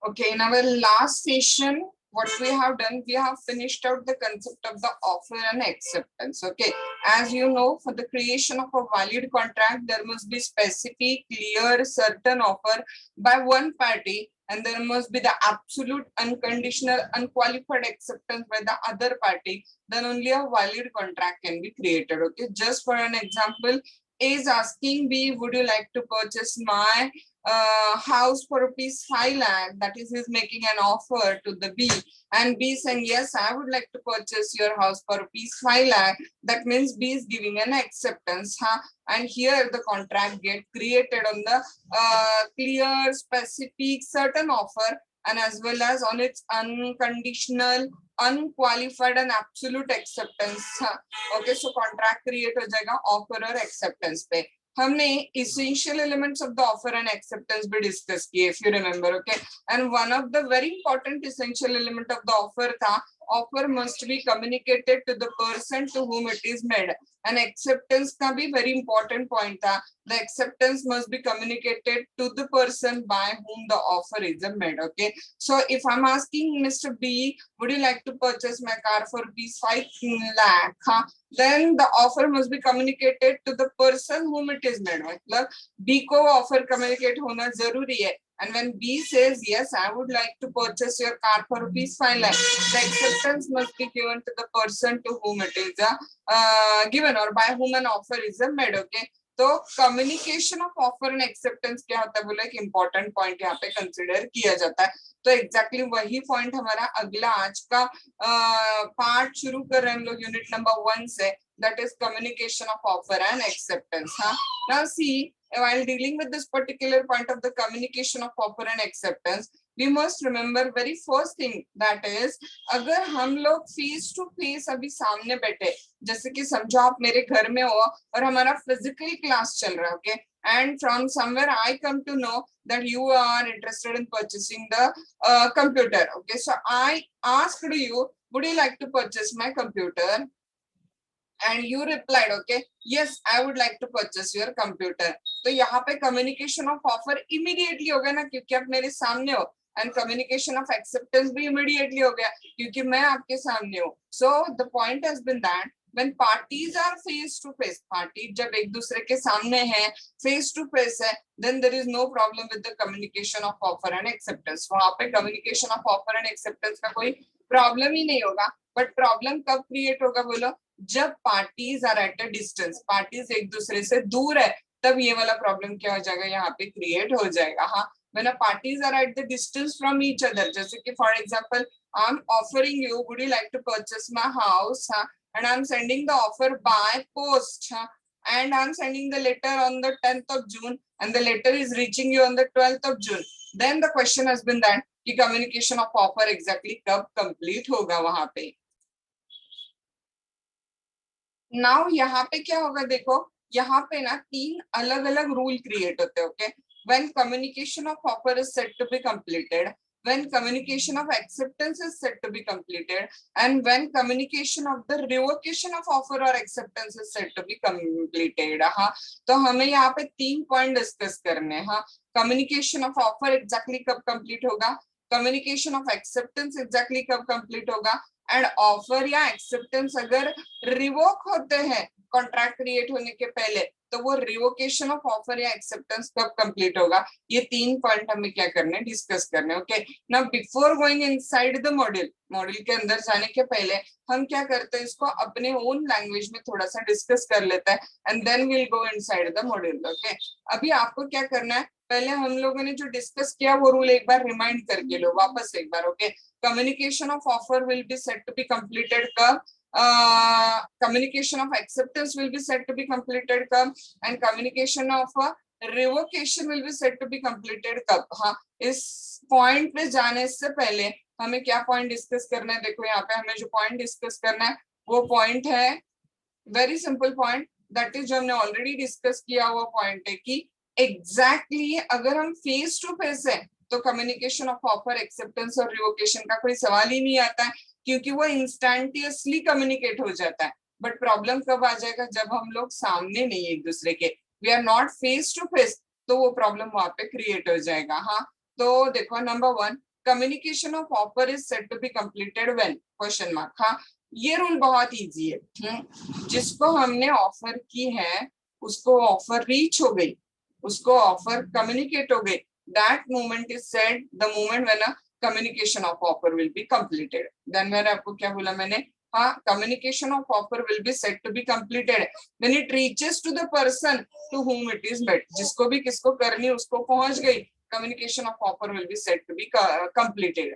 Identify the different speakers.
Speaker 1: Okay, in our last session, what we have done, we have finished out the concept of the offer and acceptance. Okay, as you know, for the creation of a valid contract, there must be specific, clear, certain offer by one party, and there must be the absolute, unconditional, unqualified acceptance by the other party. Then only a valid contract can be created. Okay, just for an example, A is asking B, would you like to purchase my house for rupees 5 lakh, that is, he's making an offer to the B, and B saying, yes, I would like to purchase your house for rupees 5 lakh. That means B is giving an acceptance, huh? And here the contract get created on the clear, specific, certain offer, and as well as on its unconditional, unqualified and absolute acceptance, huh? Okay, so contract create हो जाएगा offer और acceptance पे. हमने essential elements of the offer and acceptance भी discuss किए, if you remember. Okay, and one of the very important essential element of the offer था, offer must be communicated to the person to whom it is made. And acceptance का भी very important point था, the acceptance must be communicated to the person by whom the offer is made. Okay, so if I'm asking Mr. B, would you like to purchase my car for rupees 5 lakh, huh? Then the offer must be communicated to the person whom it is made. मतलब B को offer communicate होना जरूरी है. And when B says, yes, I would like to purchase your car for rupees 5 lakh, the acceptance must be given to the person to whom it is given or by whom an offer is made. Okay, तो communication of offer and acceptance क्या होता है बोले, एक important point यहाँ पे consider किया जाता है. तो एग्जैक्टली वही पॉइंट हमारा अगला आज का पार्ट शुरू कर रहे हैं हम लोग यूनिट नंबर 1 से, that is communication of offer and acceptance. Now see, while dealing with this particular point of the communication of offer and acceptance, we must remember very first thing, that is, अगर हम लोग face to face अभी सामने बैठे, जैसे कि समझो आप मेरे घर में हो और हमारा फिजिकल क्लास चल रहा है. Okay, and from somewhere I come to know that you are interested in purchasing the computer. Okay, so I asked you, would you like to purchase my computer? And you replied, okay, yes, I would like to purchase your computer. तो यहाँ पे communication of offer immediately हो गया ना, क्योंकि आप मेरे सामने हो. And communication of acceptance भी immediately हो गया क्योंकि मैं आपके सामने हूँ. So the point has been that when parties are face to face, party जब एक दूसरे के सामने हैं, face to face है, then there is no problem with the communication of offer and acceptance. वहाँ पे communication of offer and acceptance का कोई प्रॉब्लम ही नहीं होगा. बट प्रॉब्लम कब क्रिएट होगा बोलो, जब parties are at a distance, parties एक दूसरे से दूर है, तब ये वाला प्रॉब्लम क्या हो जाएगा, यहाँ पे क्रिएट हो जाएगा. हाँ, when a parties are at the distance from each other, जैसे कि for example I'm offering you, would you like to purchase my house, and I'm sending the offer by post, and I'm sending the letter on the 10th of June, and the letter is reaching you on the 12th of June. Then the question has been that कि communication of offer exactly कब complete होगा वहां पे. Now यहाँ पे क्या होगा, देखो यहाँ पे ना 3 अलग अलग रूल क्रिएट होते हैं. Okay, when communication of offer is set to be completed, when communication of acceptance is said to be completed, and when communication of the revocation of offer or acceptance is said to be completed. हाँ, तो हमें यहाँ पे 3 point discuss करने हैं. हाँ, communication of offer exactly कब complete होगा, कम्युनिकेशन ऑफ एक्सेप्टेंस एग्जैक्टली कब कंप्लीट होगा, एंड ऑफर या एक्सेप्टेंस अगर रिवोक होते हैं कॉन्ट्रैक्ट क्रिएट होने के पहले, तो वो रिवोकेशन ऑफ ऑफर या एक्सेप्टेंस कब कंप्लीट होगा. ये 3 पॉइंट हमें क्या करने, डिस्कस करने. Okay, now before going inside the module, module के अंदर जाने के पहले हम क्या करते हैं, इसको अपने ओन लैंग्वेज में थोड़ा सा डिस्कस कर लेते हैं, and then will go inside the module. Okay, अभी आपको क्या करना है, पहले हम लोगों ने जो डिस्कस किया वो रूल एक बार रिमाइंड करके लो वापस एक बार. Okay, communication of offer will be said to be completed कब, communication of acceptance will be said to be completed कब, and communication of revocation will be said to be completed कब. हाँ, इस पॉइंट पे जाने से पहले हमें क्या पॉइंट डिस्कस करना है, देखो यहाँ पे हमें जो पॉइंट डिस्कस करना है वो पॉइंट है very simple point, that is जो हमने ऑलरेडी डिस्कस किया हुआ पॉइंट है कि एग्जैक्टली अगर हम फेस टू फेस है तो कम्युनिकेशन ऑफ ऑफर, एक्सेप्टेंस और रिवोकेशन का कोई सवाल ही नहीं आता है, क्योंकि वो इंस्टेंटियसली कम्युनिकेट हो जाता है. बट प्रॉब्लम कब आ जाएगा, जब हम लोग सामने नहीं एक दूसरे के, we are not face to face, तो वो प्रॉब्लम वहां पे क्रिएट हो जाएगा. हाँ, तो देखो number 1, communication of offer is said to be completed when, question mark. हाँ, ये रूल बहुत इजी है। जिसको हमने ऑफर की है उसको ऑफर रीच हो गई, उसको ऑफर कम्युनिकेट हो गई, that moment is said the moment when a communication of offer will be completed. Then मैंने आपको क्या बोला मैंने, हाँ, communication of offer will be said to be completed when it reaches to the person to whom it is met। जिसको भी किसको करनी उसको पहुंच गई, communication of offer will be said to be completed।